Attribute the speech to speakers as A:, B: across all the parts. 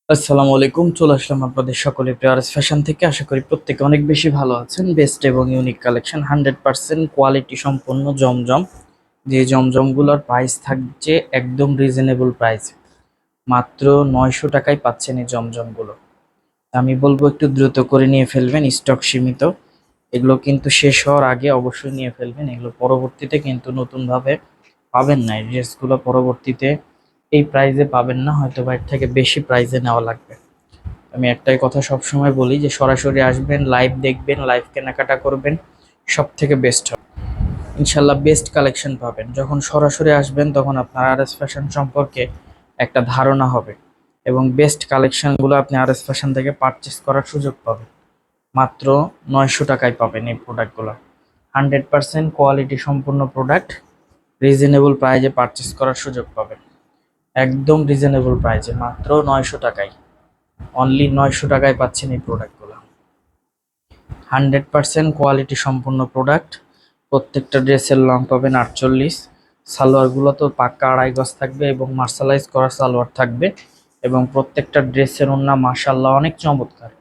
A: আসসালামু আলাইকুম, চলে আসলাম আপনাদের সকলে প্রিয়ার্স ফ্যাশন থেকে। আশা করি প্রত্যেকে অনেক বেশি ভালো আছেন। বেস্ট এবং ইউনিক কালেকশন, 100% কোয়ালিটি সম্পন্ন জমজম। যে জমজমগুলোর প্রাইস থাকছে একদম রিজনেবল প্রাইস, মাত্র 900 টাকায় পাচ্ছেন এই জমজমগুলো। আমি বলবো একটু দ্রুত করে নিয়ে ফেলবেন, স্টক সীমিত। এগুলো কিন্তু শেষ হওয়ার আগে অবশ্যই নিয়ে ফেলবেন। এগুলো পরবর্তীতে কিন্তু নতুনভাবে পাবেন না। এই ড্রেসগুলো পরবর্তীতে এই প্রাইসে পাবেন না, হয়তো বা এর থেকে বেশি প্রাইসে নেওয়া লাগবে। আমি একটাই কথা সবসময় বলি যে সরাসরি আসবেন, লাইভ দেখবেন, লাইভ কেনাকাটা করবেন, সব থেকে বেস্ট হবে। ইনশাল্লাহ বেস্ট কালেকশন পাবেন। যখন সরাসরি আসবেন তখন আপনার আরএস ফ্যাশন সম্পর্কে একটা ধারণা হবে এবং বেস্ট কালেকশনগুলো আপনি আরএস ফ্যাশন থেকে পারচেস করার সুযোগ পাবেন। মাত্র 900 টাকায় পাবেন এই প্রোডাক্টগুলো। 100% কোয়ালিটি সম্পূর্ণ প্রোডাক্ট, রিজনেবল প্রাইজে পারচেস করার সুযোগ পাবেন। একদম রিজনেবল প্রাইজে মাত্র 900 টাকায়, অনলি 900 টাকায় পাচ্ছেন এই প্রোডাক্টগুলো। 100% কোয়ালিটি সম্পূর্ণ প্রোডাক্ট। প্রত্যেকটা ড্রেসের লং পাবেন 48। সালোয়ারগুলো তো পাক্কা 2.5 গজ থাকবে এবং মার্শালাইজ করা সালোয়ার থাকবে। এবং প্রত্যেকটা ড্রেসের ওড়না মাশাআল্লাহ অনেক চমৎকার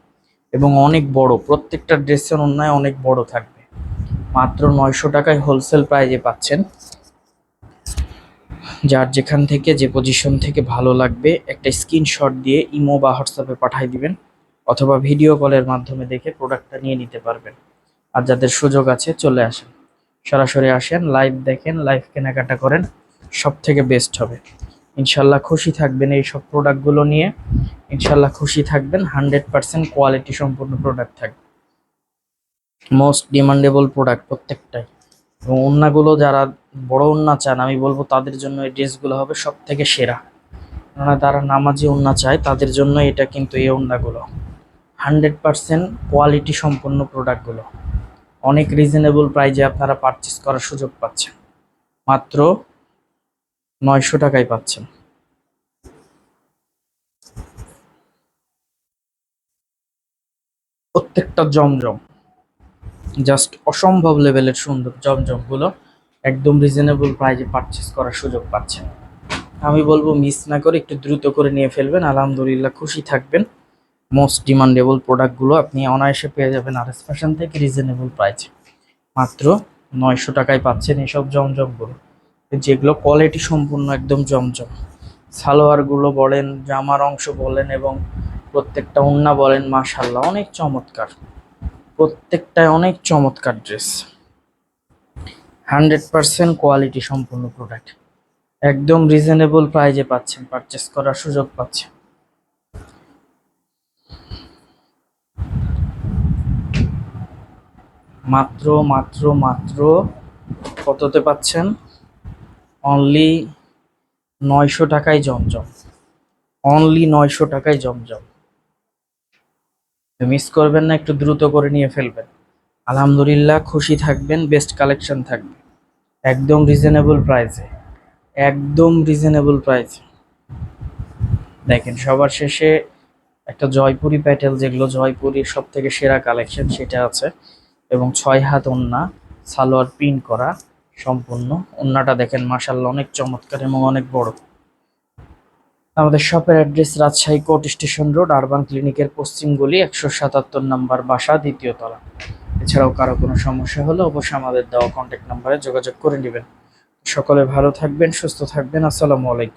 A: এবং অনেক বড়। প্রত্যেকটা ড্রেসের ওড়নায় অনেক বড় থাকবে। মাত্র 900 টাকায় হোলসেল প্রাইজে পাচ্ছেন। যার যেখান থেকে যে পজিশন থেকে ভালো লাগবে একটা স্ক্রিনশট দিয়ে ইমো বা হোয়াটসঅ্যাপে পাঠিয়ে দিবেন, অথবা ভিডিও কলের মাধ্যমে দেখে প্রোডাক্টটা নিয়ে নিতে পারবেন। আর যাদের সুযোগ আছে চলে আসেন, সরাসরি আসেন, লাইভ দেখেন, লাইভ কেনাকাটা করেন, সব থেকে বেস্ট হবে। ইনশাল্লাহ খুশি থাকবেন এই সব প্রোডাক্টগুলো নিয়ে। ইনশাল্লাহ খুশি থাকবেন। 100% কোয়ালিটি সম্পূর্ণ প্রোডাক্ট থাকবে, মোস্ট ডিমান্ডেবল প্রোডাক্ট প্রত্যেকটাই। এবং ওড়নাগুলো যারা বড় ওড়না চান, আমি বলবো তাদের জন্য এই ড্রেসগুলো হবে সব থেকে সেরা। কেননা তারা নামাজি ওড়না চায়, তাদের জন্য এটা কিন্তু এই ওড়নাগুলো 100% কোয়ালিটি সম্পন্ন প্রোডাক্টগুলো অনেক রিজনেবল প্রাইজে আপনারা পারচেস করার সুযোগ পাচ্ছেন। মাত্র 900 টাকায় পাচ্ছেন। প্রত্যেকটা জমজম জাস্ট অসম্ভব লেভেলের সুন্দর জমজমগুলো একদম রিজনেবল প্রাইজে পারচেস করার সুযোগ পাচ্ছেন। আমি বলবো মিস না করে একটু দ্রুত করে নিয়ে ফেলবেন, আলহামদুলিল্লাহ খুশি থাকবেন। মোস্ট ডিমান্ডেবল প্রোডাক্টগুলো আপনি অনায়াসে পেয়ে যাবেন আরএস ফ্যাশন থেকে রিজনেবল প্রাইজে। মাত্র 900 টাকায় পাচ্ছেন এসব জমজমগুলো, যেগুলো কোয়ালিটি সম্পূর্ণ একদম জমজম। সালোয়ারগুলো বলেন, জামার অংশ বলেন এবং প্রত্যেকটা ওড়না বলেন, মাশাআল্লাহ অনেক চমৎকার। প্রত্যেকটাই অনেক চমৎকার ড্রেস। 100% কোয়ালিটি সম্পূর্ণ প্রোডাক্ট একদম রিজনেবল প্রাইজে পাচ্ছেন, পারচেস করার সুযোগ পাচ্ছেন। মাত্র মাত্র মাত্র কততে পাচ্ছেন? অনলি 900 টাকায় জমজম। অনলি 900 টাকায় জমজম। মিস করবেন না, একটু দ্রুত করে নিয়ে ফেলবেন। আলহামদুলিল্লাহ খুশি থাকবেন, বেস্ট কালেকশন থাকবে একদম রিজনেবল প্রাইসে। একদম রিজনেবল প্রাইসে দেখেন। সবার শেষে একটা জয়পুরি প্যাটেল, যেগুলো জয়পুরির সব থেকে সেরা কালেকশন, সেটা আছে। এবং 6 হাত ওড়না, সালোয়ার প্রিন্ট করা সম্পূর্ণ। ওড়নাটা দেখেন মাশাআল্লাহ অনেক চমৎকার এবং অনেক বড়। আমাদের শপের address Rajshahi court station road, urban ক্লিনিকের পশ্চিম গলি, 177 নম্বর বাসা, 2য় তলা। এছাড়াও কারো কোনো সমস্যা হলে অবশ্যই আমাদের দেওয়া কন্ট্যাক্ট নাম্বারে যোগাযোগ করে নেবেন। সকলে ভালো থাকবেন, সুস্থ থাকবেন। আসসালামু আলাইকুম।